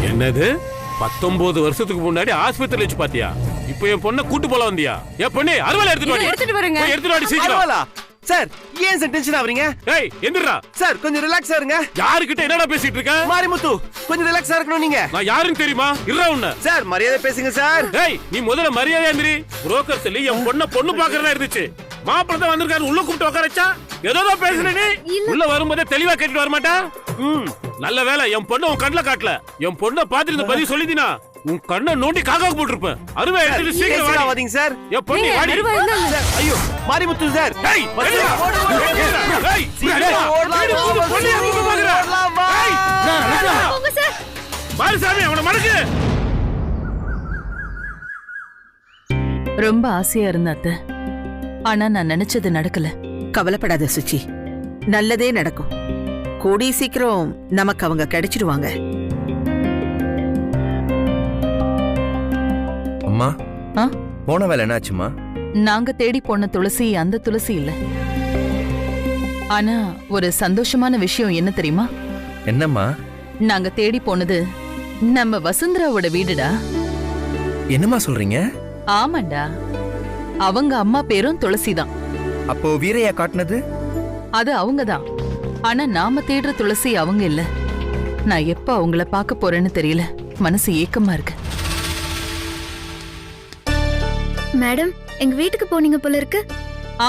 என்னது 19 வருஷத்துக்கு முன்னாடி ஆஸ்பத்திரியில வச்சு பாத்தியா? இப்போ என் பொண்ணை கூட்டு போல வந்தியா? என் பொண்ணே அறுவாலை எடுத்துட்டு வரேங்க. எடுத்துட்டு வாடி சீக்கிரம். சார் ஏன் சார் டென்ஷன் ஆவறீங்க? ஏய் எந்திரா. சார் கொஞ்சம் ரிலாக்ஸா இருங்க. யார்கிட்ட என்னடா பேசிட்டு இருக்க? மாரிமுத்து கொஞ்சம் ரிலாக்ஸா இருக்கணும் நீங்க. நான் யாருன்னு தெரியுமா? இருடா உன்ன. சார் மரியாதை பேசுங்க சார். ஏய் நீ முதல்ல மரியாதையா இரு. புரோக்கர் சொல்லி என் பொண்ணு பாக்குறதா இருந்துச்சு. மாப்பிள்ளை தான் வந்திருக்காரு, உள்ள கூப்பிட்டு உட்காரச்சா? ஏதோ பேசுற நீ. உள்ள வரும்போதே தெளிவா கேட்டுட்டு வர மாட்டா? நல்ல வேலை என் பொண்ணு உன் கண்ணுல காட்டல. என் பொண்ணை பாத்துட்டு பதில் சொல்லிதினா உன் கண்ணை நோண்டி காக்காக்கு போட்டுருப்பேன். அருவா எடுத்துட்டு சீக்கிரம் வாடிங்க சார். என் பொண்ணு வாடி. ஐயோ மாரிமுத்து சார். ஏய் ஏய் மாரிசாமி அவனை மடக்கு. ரொம்ப ஆசையா இருந்த அத்தை, ஆனா நான் நினைச்சது நடக்கல. கவலைப்படாத சுச்சி, நல்லதே நடக்கும். கூடிய சீக்கிரம் நமக்கு அவங்க கிடைச்சிடுவாங்க. அம்மா போன வேலை என்னாச்சுமா? நாங்க தேடி போன துளசி அந்த துளசி இல்ல. ஆனா ஒரு சந்தோஷமான விஷயம் என்ன தெரியுமா? என்னம்மா? நாங்க தேடி போனது நம்ம வசுந்தராவோட வீடுடா. என்னம்மா சொல்றீங்க? ஆமாண்டா, அவங்க அம்மா பேரும் துளசி தான். அப்போ வீரையா காட்டினது? அது அவங்கதான். ஆனா நாம தேடுற துளசி அவங்க இல்ல. நான் எப்ப அவங்கள பார்க்க போறேன்னு தெரியல. மனசு ஏக்கமா இருக்கு. மேடம், எங்க வீட்டுக்கு போனீங்க போல இருக்கு.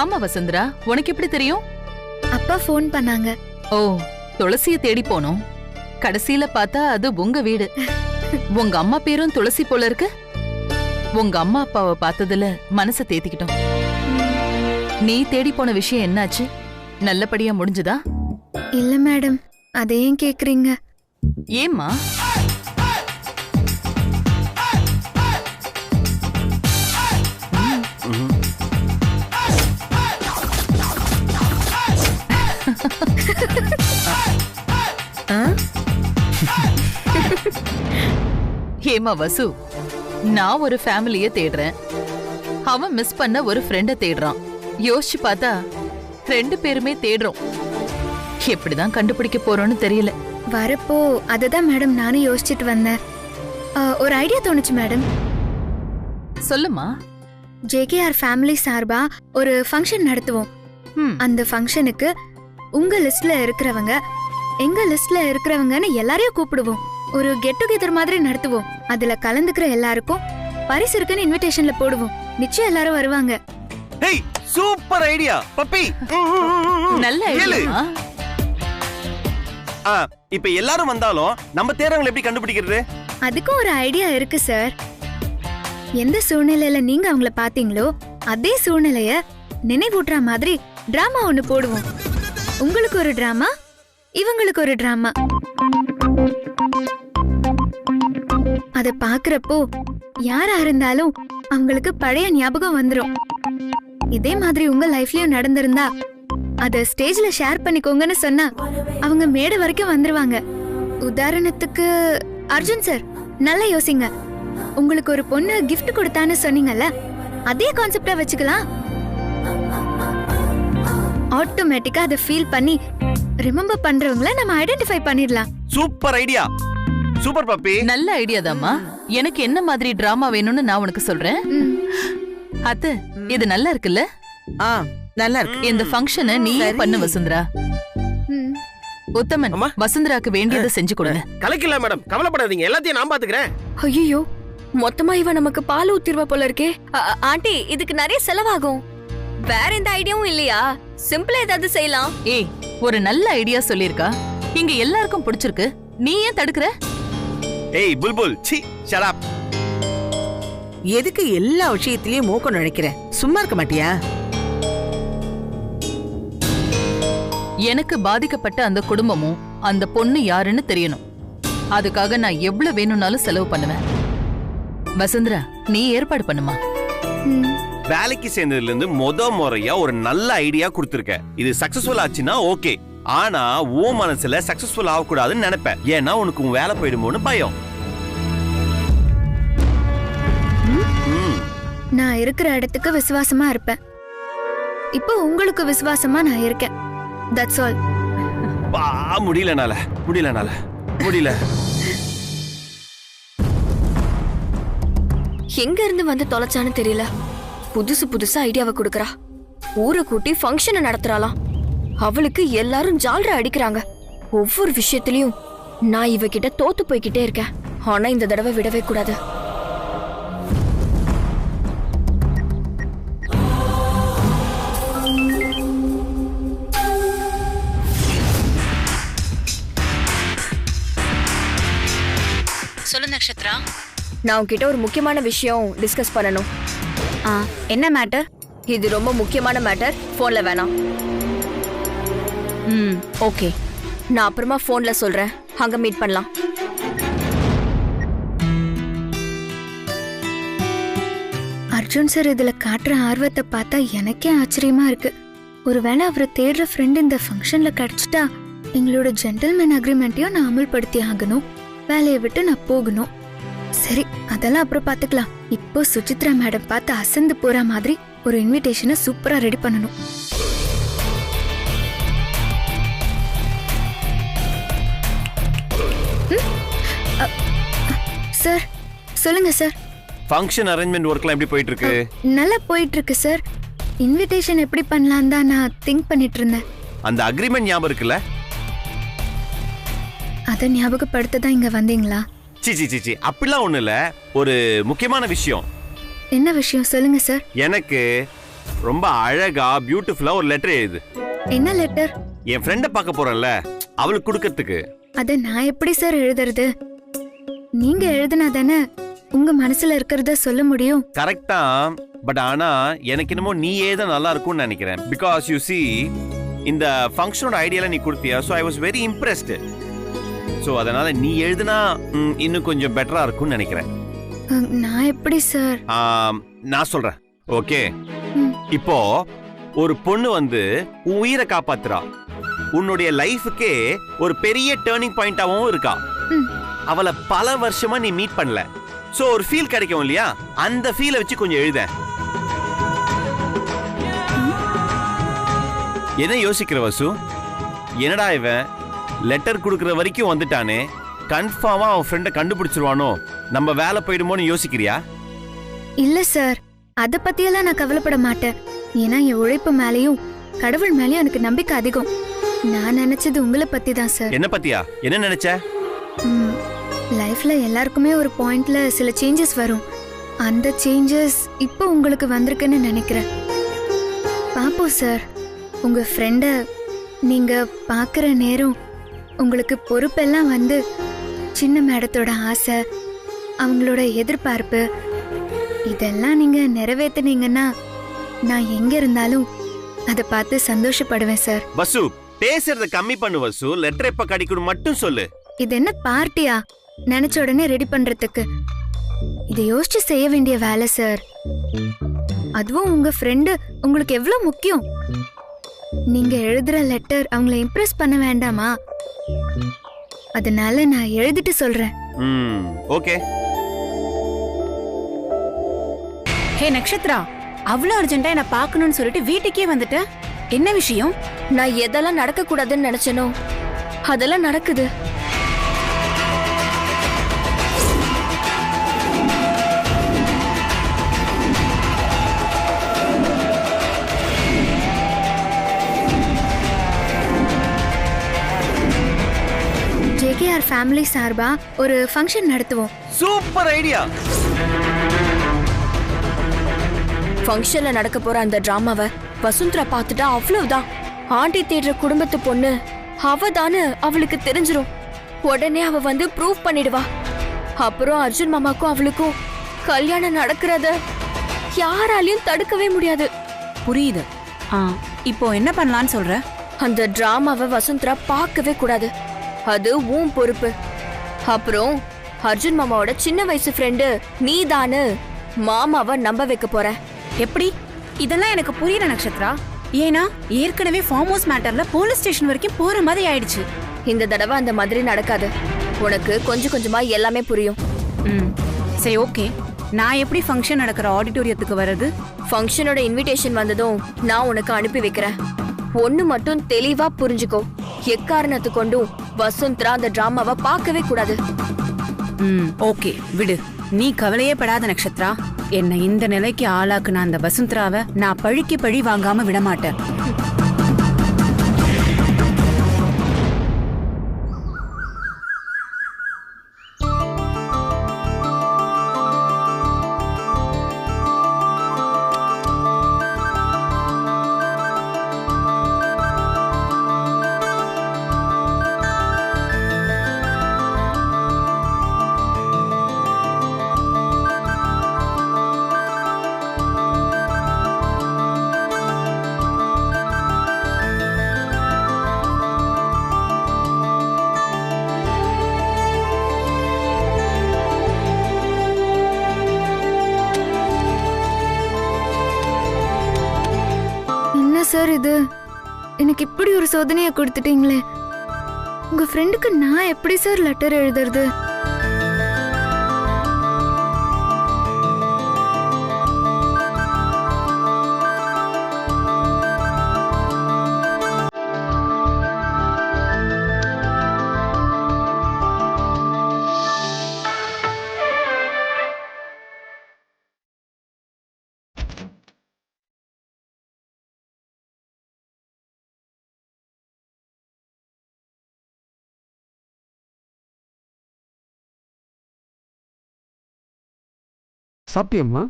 ஆமா வசுந்தரா, உனக்கு எப்படி தெரியும்? அப்பா ஃபோன் பண்ணாங்க. ஓ, துளசிய தேடி போனோம். கடைசியில பார்த்தா அது உங்க வீடு. உங்க அம்மா பேரும் துளசி போல இருக்கு. உங்க அம்மா அப்பாவை பார்த்ததுல மனசை தேத்திக்கிட்டோம். நீ தேடி போன விஷயம் என்னாச்சு? நல்லபடியா முடிஞ்சுதா? இல்ல மேடம், அதையும் கேக்குறீங்க? ஏம்மா? ஏமா வசு, நான் ஒரு ஃபேமிலிய தேடுறேன், அவன் மிஸ் பண்ண ஒரு ஃப்ரெண்ட தேடுறான். யோசிச்சு பார்த்தா 2 பேருமே தேடுறோம். எப்படிதான் கண்டுபிடிக்க போறோம்னு தெரியல. வரப்போ அதுதான் மேடம் நானும் யோசிச்சுட்டு வந்தேன். ஒரு ஐடியா தோணுச்சு மேடம். சொல்லுமா. JKR ஃபேமிலி சார்பா ஒரு ஃபங்க்ஷன் நடத்துவோம். அந்த ஃபங்க்ஷனுக்கு உங்க லிஸ்ட்ல இருக்கிறவங்க, எங்க லிஸ்ட்ல இருக்கிறவங்கன்னு எல்லாரையும் கூப்பிடுவோம். ஒரு கெட் டுகெதர் மாதிரி நடத்துவோம். அதுல கலந்துக்கிற எல்லாருக்கும் பரிசு இருக்குன்னு இன்விடேஷன்ல போடுவோம். நிச்சயம் எல்லாரும் வருவாங்க. Hey super idea puppy. நல்ல ஐடியா. இப்ப எல்லாரும் வந்தாலும் நம்ம தேர்றவங்களை எப்படி கண்டுபிடிக்கிறது? அதுக்கும் ஒரு ஐடியா இருக்கு சார். எந்த சூழ்நிலையில நீங்க அவங்கள பாத்தீங்களோ அதே சூழ்நிலைய நினைவூட்டுற மாதிரி டிராமா ஒண்ணு போடுவோம். உங்களுக்கு ஒரு டிராமா, இவங்களுக்கு ஒரு டிராமா. அத பாக்குறப்போ யாரா இருந்தாலும் அவங்களுக்கு பழைய ஞாபகம் வந்துரும். இதே மாதிரி உங்க லைஃப்லயும் நடந்திருந்தா அத ஸ்டேஜ்ல ஷேர் பண்ணிக்கோங்கன்னு சொன்னா அவங்க மேடை வரைக்கும் வந்துருவாங்க. உதாரணத்துக்கு அர்ஜுன் சார், நல்லா யோசிங்க. உங்களுக்கு ஒரு பொண்ணு கிஃப்ட் கொடுத்தான்னு சொன்னீங்கல்ல, அதே கான்செப்டா வச்சுக்கலாம். ஆட்டோமேட்டிக்கா அதை ஃபீல் பண்ணி ரிமெம்பர் பண்றவங்கள நம்ம ஐடென்டிஃபை பண்ணிடலாம். Super idea. Super puppy. நல்ல ஐடியா தாம்மா. எனக்கு என்ன மாதிரி டிராமா வேணும்னு நான் உனக்கு சொல்றேன். அத்தை, இது நல்லா இருக்குல்ல? நல்லா இருக்கு. இந்த ஃபங்க்ஷனை நீயே பண்ணு வசுந்தரா. உத்தமன், வசுந்தராக்கு வேண்டியதை செஞ்சு கொடுங்க. கலக்கல மேடம், கவலைப்படாதீங்க, எல்லாத்தையும் நான் பாத்துக்கிறேன். ஐயோ, மொத்தமா இவ நமக்கு பால் ஊத்திருவா போல இருக்கே. ஆண்டி, இதுக்கு நிறைய செலவாகும். வேற எந்த ஐடியாவும் இல்லையா? சிம்பிளா ஏதாவது செய்யலாம். ஏய், ஒரு நல்ல ஐடியா சொல்லிருக்கா. இங்க எல்லாருக்கும் பிடிச்சிருக்கு, நீ ஏன் தடுக்குற? ஏய் புல்புல், சி ஷட் அப். எதுக்கு எல்லா விஷயத்திலயும் மூக்க நுழைக்கிற? சும்மா இருக்க மாட்டியா? எனக்கு பாதிக்கப்பட்ட அந்த குடும்பமும் அந்த பொண்ணு யாருன்னு தெரியணும். அதுக்காக நான் எவ்வளவு வேணும்னாலும் செலவு பண்ணுவேன். வசுந்தரா, நீ ஏற்பாடு பண்ணுமா. வேலைக்கு சேர்ந்ததுல இருந்து முறையா ஒரு நல்ல ஐடியா கொடுத்திருக்க. இது சக்சஸ்ஃபுல் ஆச்சுன்னா ஓகே. ஆனா உன் மனசுல சக்சஸ்ஃபுல் ஆகக்கூடாதுன்னு நினைப்பேன். ஏன்னா உனக்கு உன் வேலை போயிடுமோன்னு பயம். நான் இருக்கிற இடத்துக்கு விசுவாசமா இருப்பேன். இப்போ உங்களுக்கு விசுவாசமா நான் இருக்கேன். That's all. முடியல. எங்க இருந்து வந்து தொலைச்சான்னு தெரியல. புதுசு புதுசா ஐடியாவை கொடுக்கறா. ஊரை கூட்டி ஃபங்க்ஷனை நடத்துறாளாம். அவளுக்கு எல்லாரும் ஜால்ரா அடிக்கிறாங்க. ஒவ்வொரு விஷயத்திலயும் நான் இவகிட்ட தோத்து போய்கிட்டே இருக்கேன். ஆனா இந்த தடவை விடவே கூடாது. சொல்லு நக்ஷத்ரா. நான் உன்கிட்ட ஒரு முக்கியமான விஷயம் டிஸ்கஸ் பண்ணணும். என்ன மேட்டர்? இது ரொம்ப முக்கியமான மேட்டர். போன்ல வேணாம். ஓகே. நான் அப்புறமா போன்ல சொல்றேன். அங்க மீட் பண்ணலாம். அர்ஜுன் சார் இதுல காட்டுற ஆர்வத்தை பார்த்தா எனக்கே ஆச்சரியமா இருக்கு. ஒருவேளை அவரை தேடுற ஃப்ரெண்ட் இந்த ஃபங்க்ஷன்ல கிடைச்சிட்டா எங்களோட ஜென்டில்மேன் அக்ரிமெண்ட்டையும் நான் அமல்படுத்தி ஆகணும். வேலையை விட்டு நான் போகணும். சரி, அதெல்லாம் அப்புறம் பாத்துக்கலாம். இப்போ சுசித்ரா மேடம் பார்த்து அசந்து போற மாதிரி ஒரு இன்விடேஷனை சூப்பரா ரெடி பண்ணணும். சார் சொல்லுங்க சார். ஃபங்க்ஷன் அரேஞ்ச்மெண்ட் ஒர்க்லாம் எப்படி போயிட்டு இருக்கு? நல்லா போயிட்டு இருக்கு சார். இன்விடேஷன் எப்படி பண்ணலாம் தான் நான் திங்க் பண்ணிட்டு இருந்தேன். அந்த அக்ரிமெண்ட் ஞாபகம் இருக்குல்ல? அத ஞாபகப்படுத்த தான் இங்க வந்தீங்களா? சி சி சி சி அப்படிலாம் ஒண்ணு இல்ல. ஒரு முக்கியமான விஷயம். என்ன விஷயம் சொல்லுங்க சார். எனக்கு ரொம்ப அழகா பியூட்டிஃபுல்லா ஒரு லெட்டர் எழுது. என்ன லெட்டர்? என் ஃப்ரெண்ட பார்க்க போறேன்ல, அவளுக்கு கொடுக்கிறதுக்கு. அத நான் எப்படி சார் எழுதுறது? நீங்க எழுதுனா தானே உங்க மனசுல இருக்கிறத சொல்ல முடியும். கரெக்டா, பட் ஆனா எனக்கு என்னமோ நீயே தான் நல்லா இருக்கும்னு நினைக்கிறேன். பிகாஸ் யூ see இந்த ஃபங்க்ஷனோட ஐடியால நீ கொடுத்தியா, so I was very impressed. so அதனால நீ எழுதுனா இன்னும் கொஞ்சம் பெட்டரா இருக்கும்னு நினைக்கிறேன். நான் எப்படி சார்? நான் சொல்றேன். ஓகே, இப்போ ஒரு பொண்ணு வந்து உன் உயிரை காப்பாத்துறா. உன்னுடைய லைஃபுக்கே ஒரு பெரிய டேர்னிங் பாயிண்டாவும் இருக்கா. அவளை பல வருஷமா நீ மீட் பண்ணல. சோ ஒரு ஃபீல் கிடைக்கும் இல்லையா, அந்த ஃபீலை வச்சு கொஞ்சம் எழுத. என்ன யோசிக்கிற வசு? என்னடா இவன் லெட்டர் கொடுக்கற வரைக்கும் வந்துட்டானே, கன்ஃபார்மா அவன் ஃப்ரெண்டை கண்டுபிடிச்சிருவானோ, நம்ம வேலை போயிடுமோன்னு யோசிக்கிறியா? இல்ல சார், அத பத்தியெல்லாம் நான் கவலைப்பட மாட்டேன். ஏன்னா என் உழைப்பு மேலயும் கடவுள் மேலயும் எனக்கு நம்பிக்கை அதிகம். நான் நினைச்சது உங்களை பத்தி தான் சார். என்ன பத்தியா? என்ன நினைச்ச? லைஃப்ல எல்லாருக்குமே ஒரு பாயிண்ட்ல சில சேஞ்சஸ் வரும். அந்த சேஞ்சஸ் இப்போ உங்களுக்கு வந்திருக்குன்னு நினைக்கிறேன். பாப்போம் சார். உங்க ஃப்ரெண்ட நீங்க பாக்குற நேரம் உங்களுக்கு பொறுப்பெல்லாம் வந்து சின்ன மேடத்தோட ஆசை, அவங்களோட எதிர்பார்ப்பு இதெல்லாம் நீங்க நிறைவேற்றினீங்கன்னா நான் எங்க இருந்தாலும் அதை பார்த்து சந்தோஷப்படுவேன் சார். வசு, பேசுறத கம்மி பண்ணு வசு. லெட்டர் எப்ப கிடைக்கணும் மட்டும் சொல்லு. இது என்ன பார்ட்டியா? நினைச்ச உடனே ரெடி பண்றதுக்கு இதை யோசிச்சு செய்ய வேண்டிய வேலை சார். அதுவும் உங்க ஃப்ரெண்டு உங்களுக்கு எவ்வளவு முக்கியம். நீங்க எழுதுற லெட்டர் அவங்கள இம்ப்ரெஸ் பண்ண வேண்டாமா? அதனால நான் எழுதிட்டு சொல்றேன். ஓகே. ஹே நக்ஷத்ரா, அவ்வளவு அர்ஜென்ட்டா என்ன பார்க்கணும்னு சொல்லிட்டு வீட்டுக்கே வந்துட்ட. என்ன விஷயம்? நான் எதெல்லாம் நடக்க கூடாதுன்னு நினைச்சனோ அதெல்லாம் நடக்குது. ஜேகேஆர் ஃபேமிலி சார்பா ஒரு ஃபங்க்ஷன் நடத்துவோம். Super idea. ஃபங்க்ஷன்ல நடக்க போற அந்த டிராமாவை வசுந்தரா பார்த்துட்டா அவ்வளவுதான். ஆண்டி தேடுற குடும்பத்து பொண்ணு அவதான்னு அவளுக்கு தெரிஞ்சிரும். உடனே அவ வந்து ப்ரூவ் பண்ணிடுவா. அப்புறம் அர்ஜுன் மாமாக்கும் அவளுக்கும் கல்யாணம் நடக்கிறத யாராலையும் தடுக்கவே முடியாது. புரியுது. இப்போ என்ன பண்ணலாம்னு சொல்ற? அந்த டிராமாவை வசுந்தரா பார்க்கவே கூடாது. அது உன் பொறுப்பு. அப்புறம் அர்ஜுன் மாமாவோட சின்ன வயசு ஃப்ரெண்டு நீதானு மாமாவை நம்ப வைக்க போற. எப்படி? இதெல்லாம் எனக்கு புரியல நக்ஷத்ரா. ஏன்னா ஏற்கனவே ஃபார்ம் ஹவுஸ் மேட்டர்ல போலீஸ் ஸ்டேஷன் வரைக்கும் போற மாதிரி ஆயிடுச்சு. இந்த தடவை அந்த மாதிரி நடக்காது. உனக்கு கொஞ்சம் கொஞ்சமா எல்லாமே புரியும். சரி, ஓகே. நான் எப்படி ஃபங்க்ஷன் நடக்கிற ஆடிட்டோரியத்துக்கு வர்றது? ஃபங்க்ஷனோட இன்விடேஷன் வந்ததும் நான் உனக்கு அனுப்பி வைக்கிறேன். ஒண்ணு மட்டும் தெளிவா புரிஞ்சுக்கோ. எக்காரணத்து கொண்டும் வசுந்தரா அந்த டிராமாவை பார்க்கவே கூடாது. ஓகே, விடு. நீ கவலையே படாத நக்ஷத்ரா. என்னை இந்த நிலைக்கு ஆளாக்குன அந்த வசுந்தராவை நான் பழிக்கு பழி வாங்காம விடமாட்டேன். சார் இது எனக்கு இப்படி ஒரு சோதனையை கொடுத்துட்டீங்களே. உங்க ஃப்ரெண்டுக்கு நான் எப்படி சார் லெட்டர் எழுதுறது? சாப்பிட்டியம்மா?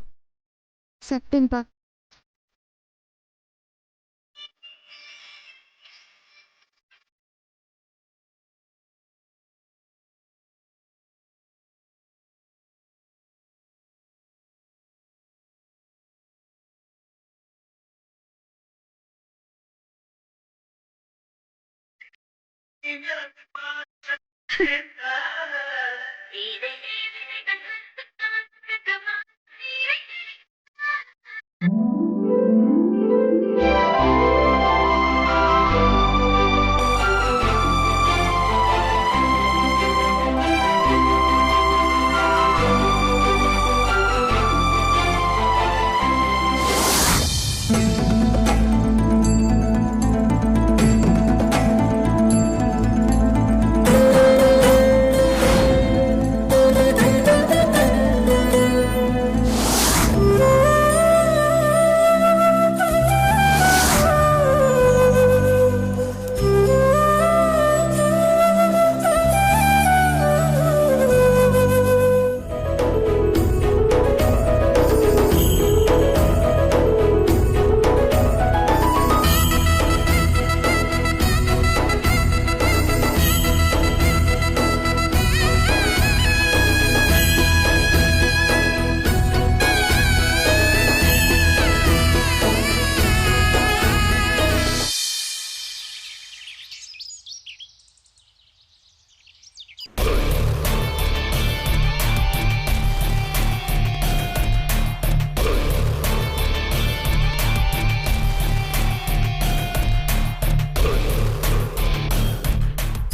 சாப்பிட்டேன்ப்பா.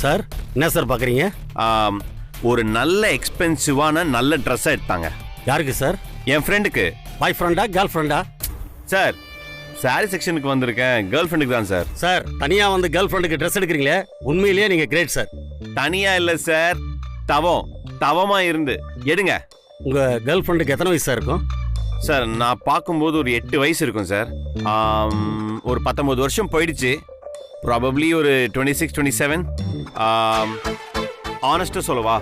சார் என்ன சார் பாக்குறீங்க? ஒரு நல்ல எக்ஸ்பென்சிவான நல்ல ட்ரெஸ் எடுத்தாங்க. யாருக்கு சார்? என் ஃப்ரெண்டுக்கு. பாய் ஃப்ரெண்டா கேர்ள் ஃப்ரெண்டா? சார் சாரி செக்ஷனுக்கு வந்திருக்கேன். கேர்ள் ஃப்ரெண்டுக்கு தான் சார். சார் தனியா வந்து கேர்ள் ஃப்ரெண்டுக்கு ட்ரெஸ் எடுக்கிறீங்களே, உண்மையிலேயே நீங்க கிரேட் சார். தனியா இல்ல சார், தவமா இருந்து எடுங்க. உங்க கேர்ள் ஃப்ரெண்டுக்கு எத்தனை வயசு சார் இருக்கும்? சார் நான் பார்க்கும்போது ஒரு 8 வயசு இருக்கும் சார். ஒரு 19 வருஷம் போயிடுச்சு. ப்ராபப்ளி ஒரு 26, 27. ஆனஸ்டா சொல்லவா,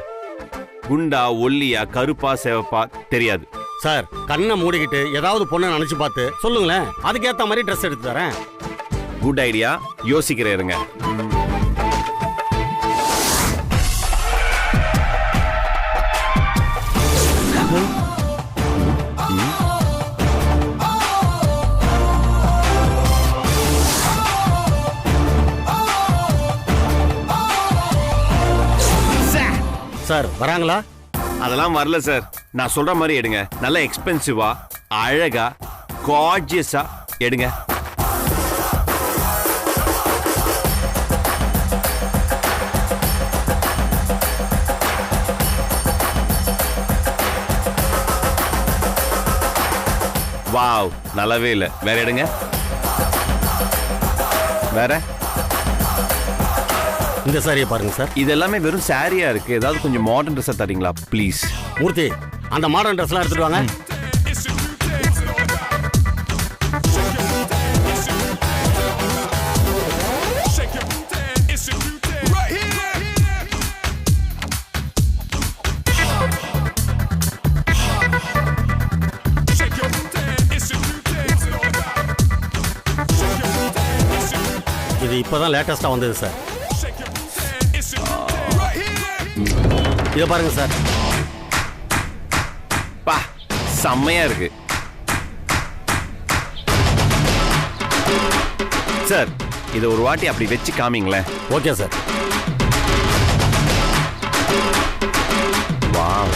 குண்டா ஒல்லியா கருப்பா சிவப்பா தெரியாது சார். கண்ணை மூடிக்கிட்டு ஏதாவது பொண்ணை நினைச்சு பார்த்து சொல்லுங்களேன், அதுக்கேற்ற மாதிரி ட்ரெஸ் எடுத்து தரேன். குட் ஐடியா, யோசிக்கிறேன் இருங்க. சார் வராங்களா? அதெல்லாம் வரல சார். நான் சொல்ற மாதிரி எடுங்க. நல்ல எக்ஸ்பென்சிவா அழகா கார்ஜியஸா எடுங்க. வாவ், நல்லாவே இல்லை. வேற எடுங்க. வேற இந்த சாரியை பாருங்க சார். இது எல்லாமே வெறும் சாரியா இருக்கு. ஏதாவது கொஞ்சம் மாடர்ன் ட்ரெஸ்ஸா தரீங்களா ப்ளீஸ்? மூர்த்தி, அந்த மாடர்ன் ட்ரெஸ்லாம் எடுத்துட்டு வாங்க. இது இப்பதான் லேட்டஸ்டா வந்தது சார். இதை பாருங்க சார். பா செம்மையா இருக்கு சார். இதை ஒரு வாட்டி அப்படி வச்சு காமிங்களேன். Okay sir. Wow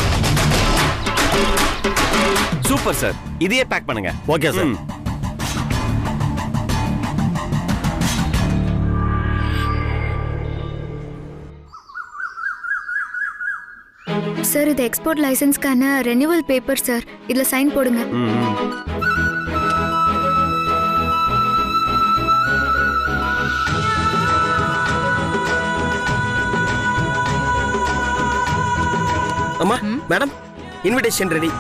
super sir. இதையே பேக் பண்ணுங்க. Okay sir. சார் இது எக்ஸ்போர்ட் லைசன்ஸ்க்கான ரெனியூவல் பேப்பர் சார். இதுல சைன் போடுங்க. அம்மா மேடம் இன்விடேஷன் ரெடி.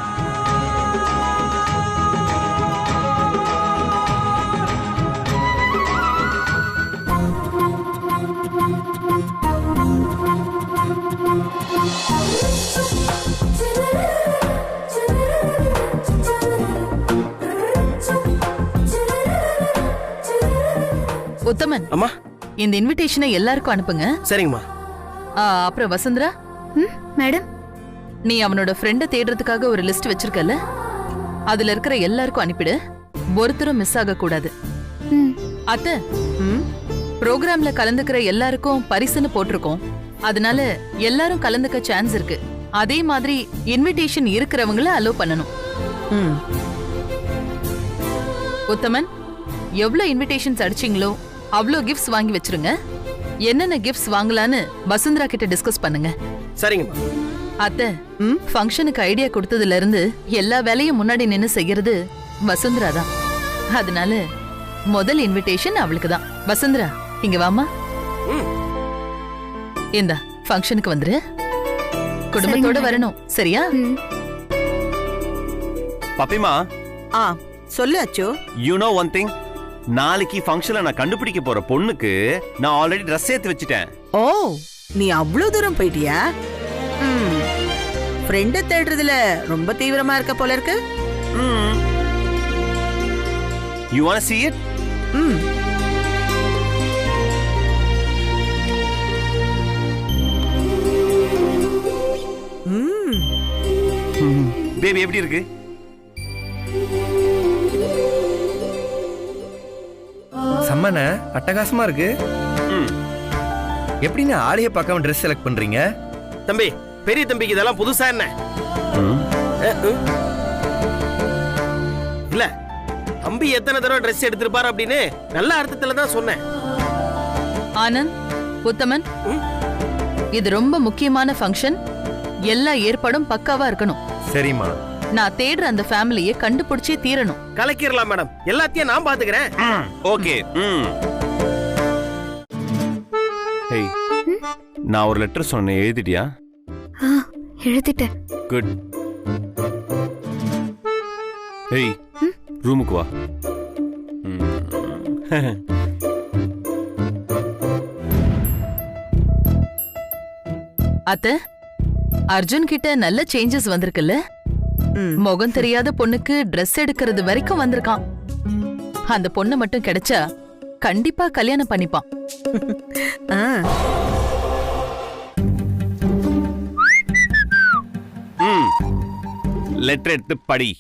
உத்தமன், அம்மா இந்த இன்விடேஷனை எல்லாருக்கும் அனுப்புங்க. சரிங்கம்மா. அப்புறம் வசுந்தரா, மேடம் நீ அவனோட ஃப்ரெண்ட தேடுறதுக்காக ஒரு லிஸ்ட் வச்சிருக்கல, அதுல இருக்கிற எல்லாருக்கும் அனுப்பிடு. ஒருத்தரும் மிஸ் ஆக கூடாது. அத்தை, ப்ரோக்ராம்ல கலந்துக்கிற எல்லாருக்கும் பரிசுன்னு போட்டிருக்கோம். அதனால எல்லாரும் கலந்துக்க சான்ஸ் இருக்கு. அதே மாதிரி இன்விடேஷன் இருக்கிறவங்கள அலோவ் பண்ணணும். உத்தமன், எவ்வளவு இன்விடேஷன்ஸ் அடிச்சிங்களோ அவ்வளோ கிஃப்ட்ஸ் வாங்கி வச்சிருங்க. என்னென்ன கிஃப்ட்ஸ் வாங்கலான்னு வசுந்தரா கிட்ட டிஸ்கஸ் பண்ணுங்க. சரிங்கம்மா. அத்தை, ஃபங்க்ஷனுக்கு ஐடியா கொடுத்ததுல இருந்து எல்லா வேலையும் முன்னாடி நின்னு செய்யறது வசுந்தரா தான். அதனால முதல் இன்விடேஷன் அவளுக்கு தான். வசுந்தரா, இங்க வாமா. இந்த ஃபங்க்ஷனுக்கு வந்துரு. குடும்பத்தோட வரணும், சரியா? பப்பிமா, சொல்லு அச்சோ. யூ நோ ஒன் திங், நாளைக்கு ஃபங்க்ஷன்ல நான் கண்டுபிடிக்க போற பொண்ணுக்கு நான் ஆல்ரெடி ட்ரெஸ் ஏத்து வச்சிட்டேன். ஓ, நீ அவ்வளவு தூரம் போயிட்டியா? ஃப்ரெண்ட தேடுறதுல ரொம்ப தீவிரமா இருக்க போல இருக்கு. You want to see it? Baby எப்படி இருக்கு? செம்மன அட்டகாசமா இருக்கு. எப்படின்னு ஆளைய பார்க்காம ட்ரெஸ் செலக்ட் பண்றீங்க? தம்பி, பெரிய தம்பிக்கு இதெல்லாம் புதுசா என்ன? இல்ல, தம்பி எத்தனை தடவை ட்ரெஸ் எடுத்திருப்பாரு அப்படின்னு நல்ல அர்த்தத்துல தான் சொன்னேன். ஆனந்த், உத்தமன், இது ரொம்ப முக்கியமான ஃபங்க்ஷன். எல்லா ஏற்பாடும் பக்காவா இருக்கணும். சரிம்மா. நான் தேடுற அந்த ஃபேமிலியை கண்டுபிடிச்சே தீரணும். கலக்கிரலாம் மேடம், எல்லாத்தையும் நான் பாத்துக்கிறேன். ஓகே. ஹேய், நான் ஒரு லெட்டர் சொன்னேன், எழுதிட்டியா? எழுதிட்டேன். குட். ஹேய், ரூமுக்கு வா. அத்தை, அர்ஜுன் கிட்ட நல்ல சேஞ்சஸ் வந்திருக்குல்ல? முகம் தெரியாத பொண்ணுக்கு Dress எடுக்கிறது வரைக்கும் வந்திருக்கான். அந்த பொண்ணு மட்டும் கிடைச்சா கண்டிப்பா கல்யாணம் பண்ணிப்பான். லெட்டர் எடுத்து படி.